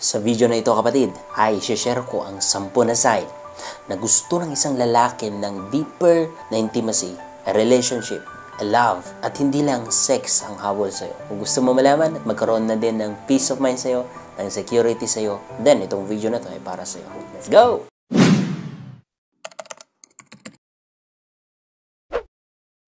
Sa video na ito kapatid, ay share ko ang 10 na sign na gusto ng isang lalaki ng deeper na intimacy, a relationship, a love, at hindi lang sex ang habol sa'yo. Kung gusto mo malaman at magkaroon na din ng peace of mind sa'yo, ng security sa'yo, then itong video na to ay para sa'yo. Let's go!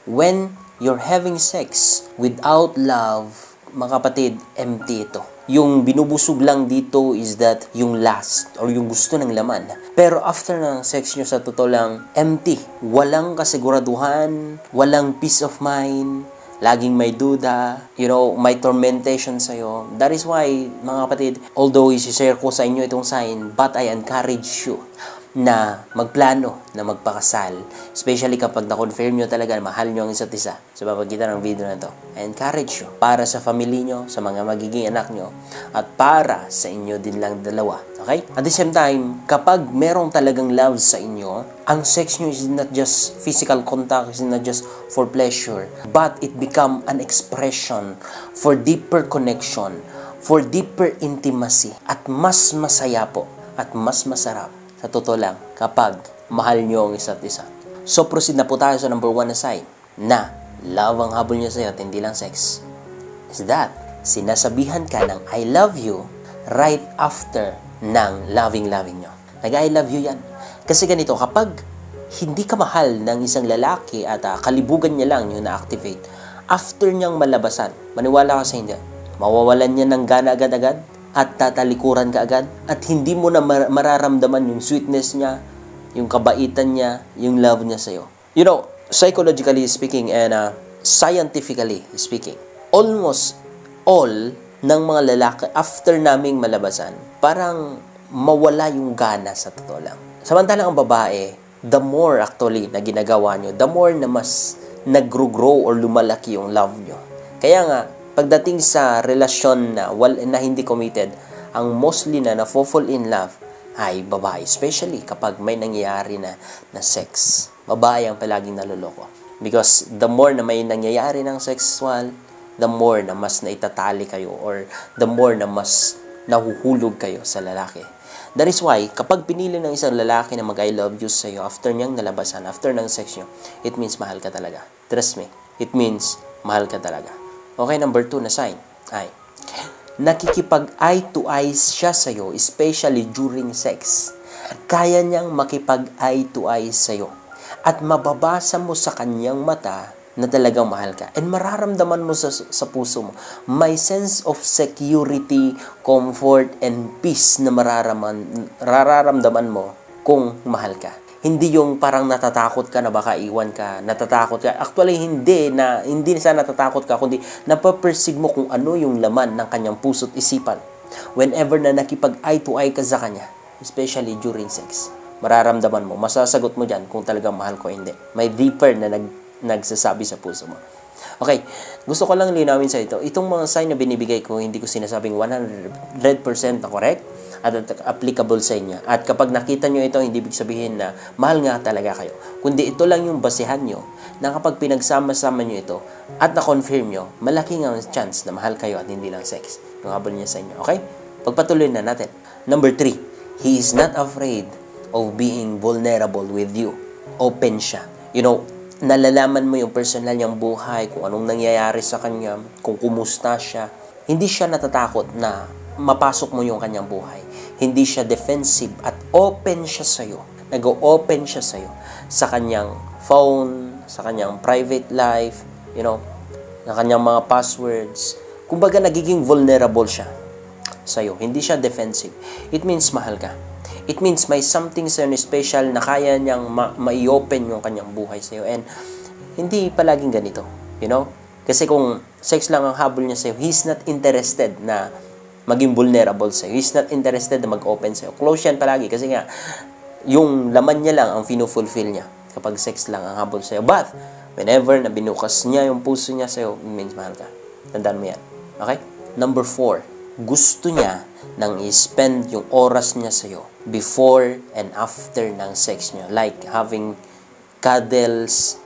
When you're having sex without love, mga kapatid, empty ito. Yung binubusog lang dito is that yung lust or yung gusto ng laman. Pero after ng sex nyo, sa totoo lang, empty. Walang kasiguraduhan, walang peace of mind, laging may duda, may tormentation sa'yo. That is why, mga kapatid, although isi-share ko sa inyo itong sign, but I encourage you na magplano na magpakasal. Especially kapag na-confirm nyo talaga na mahal nyo ang isa't isa sa papagitan ng video na to. I encourage you para sa family nyo, sa mga magiging anak nyo, at para sa inyo din lang dalawa. Okay? At the same time, kapag merong talagang love sa inyo, ang sex nyo is not just physical contact, is not just for pleasure, but it become an expression for deeper connection, for deeper intimacy, at mas masaya po, at mas masarap sa totoo lang, kapag mahal nyo ang isa't isa. So, proceed na po tayo sa number 1 na sign na love ang habol nyo sa'yo at hindi lang sex. Is that, sinasabihan ka ng I love you right after ng loving nyo. Nag-I love you yan. Kasi ganito, kapag hindi ka mahal ng isang lalaki at kalibugan niya lang yung na-activate, after niyang malabasan, maniwala ka sa hindi, mawawalan niya ng gana agad-agad, at tatalikuran ka agad, at hindi mo na mararamdaman yung sweetness niya, yung kabaitan niya, yung love niya sa'yo. Psychologically speaking and scientifically speaking, almost all ng mga lalaki after naming malabasan, parang mawala yung gana sa totoo lang. Samantalang ang babae, the more actually na ginagawa nyo, the more na mas nag-grow or lumalaki yung love nyo. Kaya nga, pagdating sa relasyon na hindi committed, ang mostly na na-fall in love ay babae. Especially kapag may nangyayari na sex. Babae ang palaging naluloko. Because the more na may nangyayari ng sexual, the more na mas naitatali kayo or the more na mas nahuhulog kayo sa lalaki. That is why, kapag pinili ng isang lalaki na mag-I love you sa'yo after niyang nalabasan, after ng sex nyo, it means mahal ka talaga. Trust me, it means mahal ka talaga. Okay, number 2 na sign ay nakikipag-eye to eyes siya sa'yo, especially during sex. Kaya niyang makipag-eye to eyes sa'yo at mababasa mo sa kanyang mata na talagang mahal ka. And mararamdaman mo sa puso mo, may sense of security, comfort, and peace na mararamdaman mo kung mahal ka. Hindi yung parang natatakot ka na baka iwan ka, natatakot ka. Actually, hindi sa natatakot ka, kundi napaperceive mo kung ano yung laman ng kanyang puso't isipan. Whenever na nakipag-eye to eye ka sa kanya, especially during sex, mararamdaman mo, masasagot mo dyan kung talagang mahal ko hindi. May deeper na nagsasabi sa puso mo. Okay, gusto ko lang linawin sa ito. Itong mga sign na binibigay ko, hindi ko sinasabing 100% na correct at applicable sa inyo. At kapag nakita nyo ito, hindi ibig sabihin na mahal nga talaga kayo. Kundi ito lang yung basehan nyo na kapag pinagsama-sama nyo ito at na-confirm nyo, malaki nga ang chance na mahal kayo at hindi lang sex. Yung habol niya sa inyo. Okay? Pagpatuloy na natin. Number 3, he is not afraid of being vulnerable with you. Open siya. Nalalaman mo yung personal niyang buhay, kung anong nangyayari sa kanya, kung kumusta siya. Hindi siya natatakot na mapasok mo yung kanyang buhay. Hindi siya defensive at open siya sa'yo. Nag-open siya sa'yo sa kanyang phone, sa kanyang private life, sa kanyang mga passwords. Kumbaga, nagiging vulnerable siya sa'yo. Hindi siya defensive. It means mahal ka. It means may something sa'yo special na kaya niyang ma-open yung kanyang buhay sa'yo. And hindi palaging ganito. Kasi kung sex lang ang habol niya sa'yo, he's not interested na maging vulnerable sa'yo. He's not interested na mag-open sa'yo. Close yan palagi kasi nga, yung laman niya lang ang fino-fulfill niya kapag sex lang ang habol sa'yo. But, whenever na binukas niya yung puso niya sa'yo, it means mahal ka. Tandaan mo yan. Okay? Number 4, gusto niya nang i-spend yung oras niya sa'yo before and after ng sex niyo. Like having cuddles,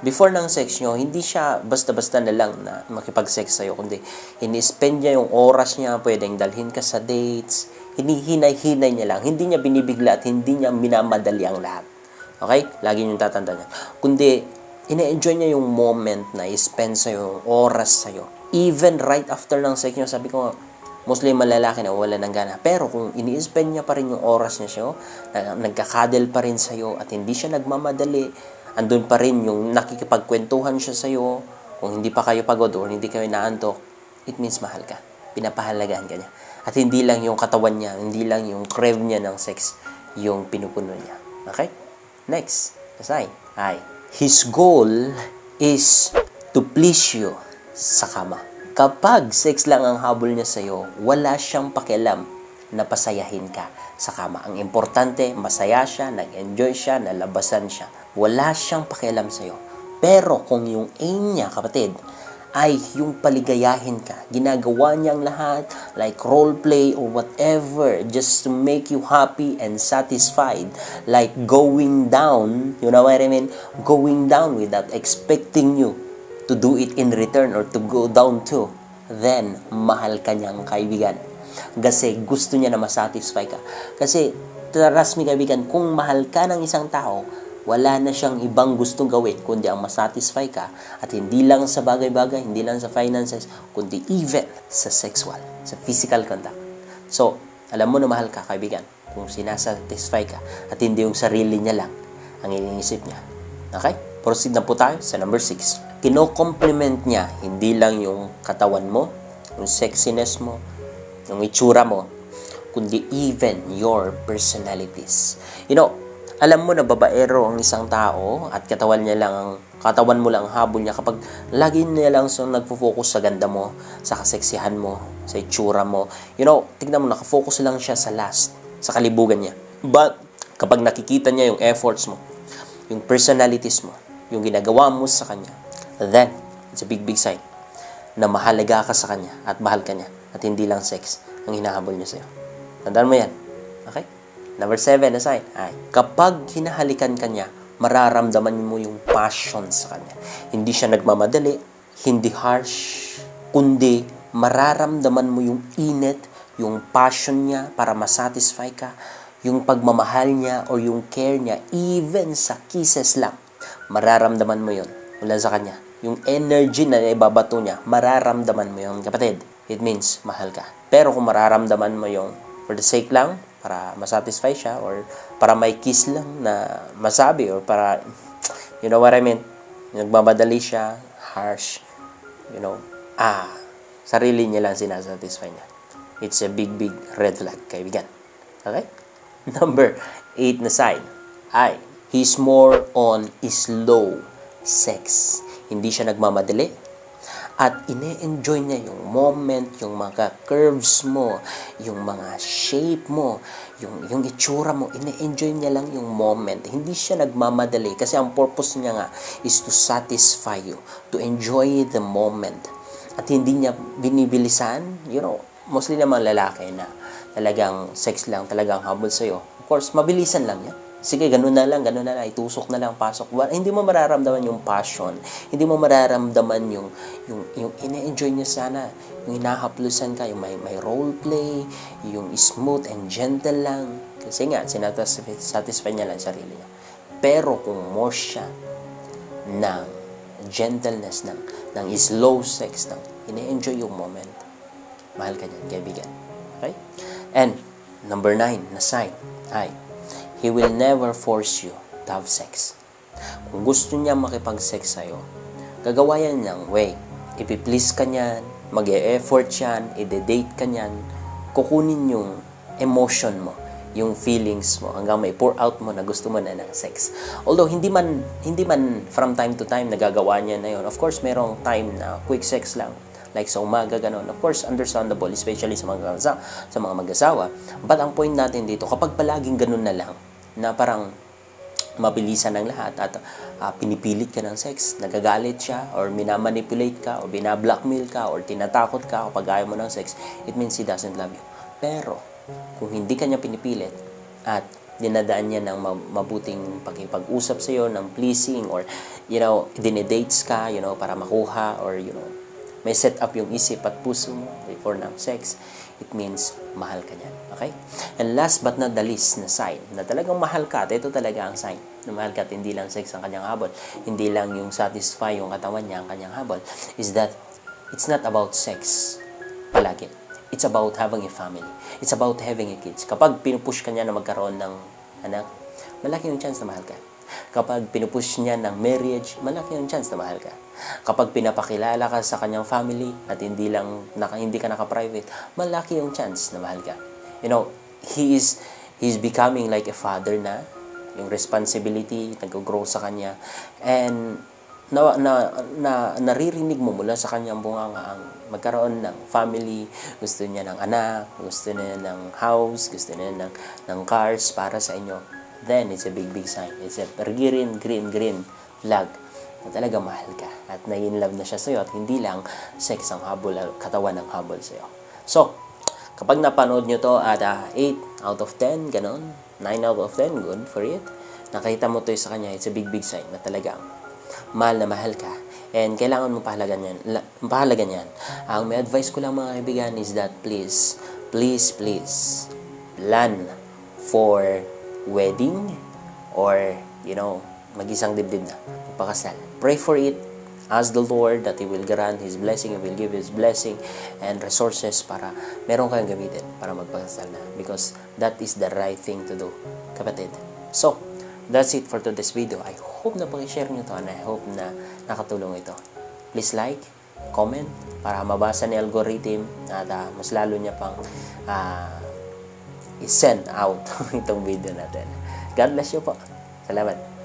Before ng sex nyo, hindi siya basta-basta na lang na makipag-sex sa'yo, kundi ini-spend niya yung oras niya, pwedeng dalhin ka sa dates, hinihinay-hinay niya lang, hindi niya binibigla at hindi niya minamadali ang lahat. Okay? Lagi niyong tatandaan yan. Kundi, ina-enjoy niya yung moment na i-spend sa'yo, yung oras sa'yo. Even right after ng sex nyo, sabi ko nga, mostly malalaki na wala ng gana. Pero kung ini-spend niya pa rin yung oras niya sa'yo, nagkakadel pa rin sa'yo at hindi siya nagmamadali, andun pa rin yung nakikipagkwentuhan siya sa'yo, kung hindi pa kayo pagod or hindi kayo naantok, it means mahal ka. Pinapahalagahan ka niya. At hindi lang yung katawan niya, hindi lang yung crave niya ng sex, yung pinupuno niya. Okay? Next. Kasay. Ay. His goal is to please you sa kama. Kapag sex lang ang habol niya sa'yo, wala siyang pakialam na pasayahin ka sa kama. Ang importante, masaya siya, nag-enjoy siya, nalabasan siya. Wala siyang pakialam sa'yo. Pero kung yung aim niya, kapatid, ay yung paligayahin ka, ginagawa niyang lahat, like role play or whatever, just to make you happy and satisfied, like going down, you know what I mean? Going down without expecting you to do it in return or to go down too, then mahal ka niyang kaibigan. Kasi gusto niya na masatisfy ka. Kasi, trust me kaibigan, kung mahal ka ng isang tao, wala na siyang ibang gustong gawin kundi ang masatisfy ka, at hindi lang sa bagay-bagay, hindi lang sa finances, kundi even sa sexual, sa physical contact. So, alam mo na mahal ka kaibigan kung sinasatisfy ka at hindi yung sarili niya lang ang iniisip niya. Okay? Proceed na po tayo sa number 6. Kino-compliment niya hindi lang yung katawan mo, yung sexiness mo, yung itsura mo, kundi even your personalities. You know, alam mo na babaero ang isang tao at katawan mo lang ang habol niya kapag lagi niya lang nagfo-focus sa ganda mo, sa kaseksihan mo, sa itsura mo. You know, tignan mo, nakafocus lang siya sa lust, sa kalibugan niya. But, kapag nakikita niya yung efforts mo, yung personalities mo, yung ginagawa mo sa kanya, then, it's a big sign na mahalaga ka sa kanya at mahal ka niya at hindi lang sex ang hinahabol niya sa'yo. Tandaan mo yan. Okay? Number 7 na sign ay, kapag hinahalikan ka niya, mararamdaman mo yung passion sa kanya. Hindi siya nagmamadali, hindi harsh, kundi mararamdaman mo yung init, yung passion niya para masatisfy ka, yung pagmamahal niya o yung care niya, even sa kisses lang, mararamdaman mo yun mula sa kanya. Yung energy na ibabato niya, mararamdaman mo yun, kapatid. It means mahal ka. Pero kung mararamdaman mo yung for the sake lang, para masatisfy siya, or para may kiss lang na masabi, or para, you know what I mean, nagmamadali siya, harsh, you know, sarili niya lang sinasatisfy niya. It's a big red flag, kaibigan. Okay? Number 8 na sign ay, he's more on slow sex. Hindi siya nagmamadali, at ine-enjoy niya yung moment, yung mga curves mo, yung mga shape mo, yung itsura mo, ine-enjoy niya lang yung moment. Hindi siya nagmamadali kasi ang purpose niya nga is to satisfy you, to enjoy the moment. At hindi niya binibilisan, you know, mostly naman lalaki na talagang sex lang, talagang habol sa'yo. Of course, mabilisan lang yan. Sige, ganun na lang, itusok na lang, pasok. Hindi mo mararamdaman yung passion. Hindi mo mararamdaman yung ine-enjoy niya sana. Yung hinahaplusan ka, yung may role play, yung smooth and gentle lang. Kasi nga, sinasatisfy niya lang sarili niya. Pero kung more siya ng gentleness, ng slow sex, ng ine-enjoy yung moment, mahal ka niyan, kaibigan. Okay? And, number 9 na sign ay, he will never force you to have sex. Kung gusto niya makipag-sex sa'yo, gagawa yan ng way. Ipiplease ka niyan, mag-e-effort yan, ide-date ka niyan, kukunin yung emotion mo, yung feelings mo, hanggang may pour out mo na gusto mo na ng sex. Although, hindi man from time to time nagagawa niya na yun. Of course, merong time na quick sex lang. Like sa umaga, gano'n. Of course, understandable, especially sa mga mag-asawa. But ang point natin dito, kapag palaging gano'n na lang, na parang mabilisan ng lahat at pinipilit ka ng sex, nagagalit siya, or minamanipulate ka, or binablackmail ka, or tinatakot ka kapag ayaw mo ng sex, it means he doesn't love you. Pero, kung hindi ka niya pinipilit, at dinadaan niya ng mabuting pakipag-usap sa iyo, ng pleasing, or, dinidates ka, para makuha, or, may set up yung isip at puso mo before ng sex, it means mahal ka niyan. Okay? And last but not the least na sign na talagang mahal ka, at ito talaga ang sign na mahal ka at hindi lang sex ang kanyang habol, hindi lang yung satisfy yung katawan niya ang kanyang habol, is that it's not about sex palagi. It's about having a family. It's about having a kids. Kapag pinupush ka niya na magkaroon ng anak, malaki yung chance na mahal ka. Kapag pinupush niya ng marriage, malaki yung chance na mahal ka. Kapag pinapakilala ka sa kanyang family at hindi ka naka-private, malaki yung chance na mahal ka. He's becoming like a father na, yung responsibility nag-grow sa kanya, and naririnig mo mula sa kanyang bunganga ang magkaroon ng family, gusto niya ng anak, gusto niya ng house, gusto niya ng cars para sa inyo, then it's a big sign. It's a green flag na talaga mahal ka at na-in-love na siya sa'yo at hindi lang sex ang habol, katawan ang habol sa'yo. So, kapag napanood nyo to at 8 out of 10, ganon, 9 out of 10, good for it. Nakita mo to sa kanya, it's a big sign na talagang mahal na mahal ka. And kailangan mo pahalagan yan. Ang may advice ko lang mga kaibigan is that please, plan for wedding or, mag-isang dibdib na, magpakasal. Pray for it. Ask the Lord that He will grant His blessing, He will give His blessing and resources para meron kayong gamitin para magpakasal na. Because that is the right thing to do, kapatid. So, that's it for today's video. I hope na pag-share nyo to and I hope na nakatulong ito. Please like, comment, para mabasa ni algorithm at mas lalo niya pang i-send out itong video natin. God bless you po. Salamat.